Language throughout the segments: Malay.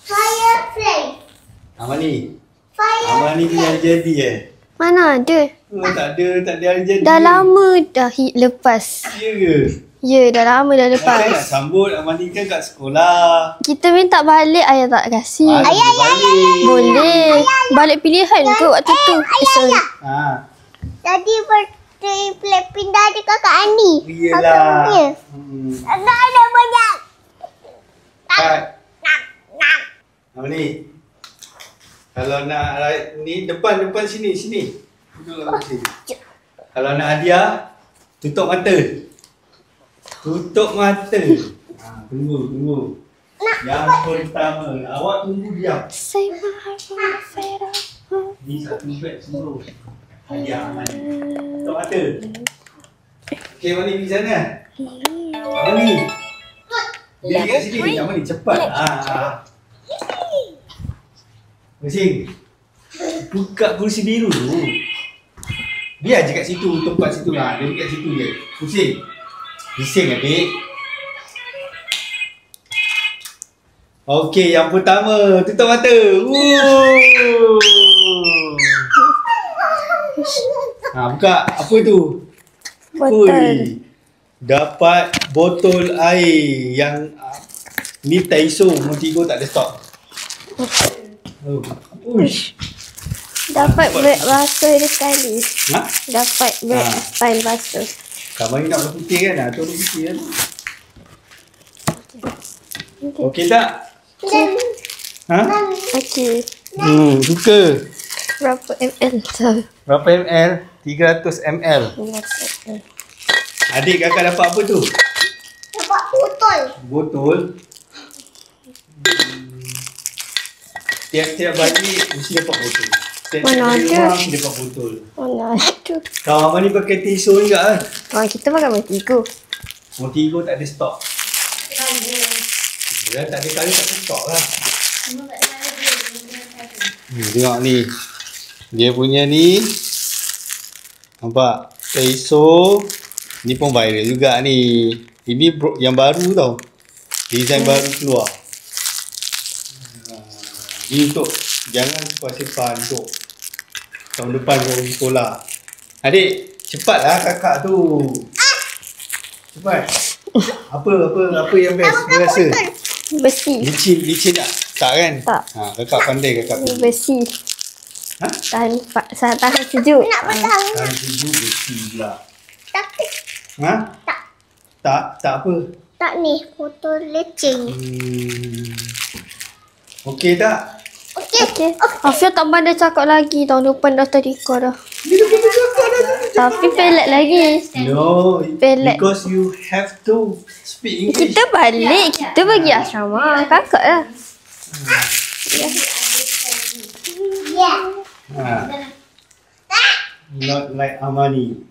Fireplace. Amani. Fire. Amani punya hari jadi Mana ada? Oh, tak ada hari jadi. Dah lama dah lepas. Ya ke? Ya, dah lama dah Macam nak lepas. sambut Amani kan kat sekolah. Kita minta balik, ayah tak kasih. Balik. Boleh. Balik pilihan ke waktu tu? Ha. Tadi birthday pindah di kakak Ani. Iyalah. Ada banyak. Kat. Amani. Kalau nak ni depan sini. Duduk sini. Kalau nak hadiah, tutup mata. Tutup mata. Ha, tunggu. Yang pertama, awak tunggu diam. Say my Fera. Ni satu beg semua. Hadiah Amani. Tutup mata. Okey, Amani pergi sana. Amani. Dia kat sini. Amani cepat. Pusing. Buka kursi biru tu. Biar je kat situ, tempat situ lah. Dia kat situ je. Pusing. Bising adik. Okey, yang pertama. Tutup mata. Buka. Apa tu? Botol. Ui, dapat botol air yang ni Taiso. Montigo tak ada stok. Uish. Dapat beg basuh dia sekali. Ha? Dapat beg spine basuh. Kamu ni nak warna putih kan? Tu warna putih kan? Okey tak? Ha? Okey. Suka. Berapa ml tu? Berapa ml? 300 ml. Adik kakak dapat apa tu? Dapat botol. Botol. Tiap-tiap balik mesti dapat botol. Mana ada? Mesti dapat botol. Mana ada? Kau Abang ni pakai tisu juga kan? Kita makan Montigo. Montigo tak ada stok. Dia tak ada kali tak ada stok lah. Tengok ni. Dia punya ni. Nampak? Taiso. Ni pun viral juga ni. Ini yang baru tau. Design baru keluar. Ni untuk jangan simpan-simpan untuk tahun depan kau pergi sekolah. Adik, cepatlah kakak tu. Cepat. Apa yang best dia rasa? Besi. Licin tak? Tak kan? Tak. Kakak pandai kakak. Besi. Ha? Tahan sejuk. Nak petang. Tahan sejuk besi pula. Tapi Ha? Tak apa. tak ni botol lecing. Okey tak? Okey. Afia tak pandai cakap lagi. Tahun depan dah terikor dah. Tapi pelet lagi. No, Pelet. because you have to speak English. Kita balik. Kita pergi asrama. Kakak lah. Yeah. Not like Amani.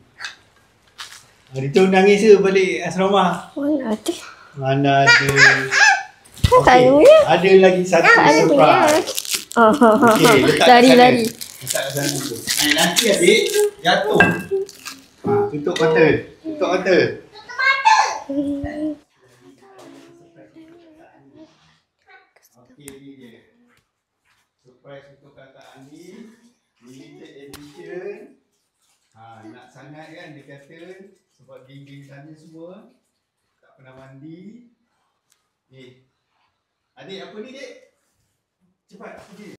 Hari tu nangis ke balik asrama? Mana ada? Mana ada. Tanya. Ada lagi satu Ada punya. surprise. Okey, letak Lari-lari. Letak kat sana tu. Nanti adik jatuh. Tutup mata. Tutup mata. Okey, ni dia. Surprise untuk kakak Ani. Limited edition. Nak sangat kan dia kata. Sebab geng-geng sana semua tak pernah mandi. Adik apa ni dek? Cepat pergi.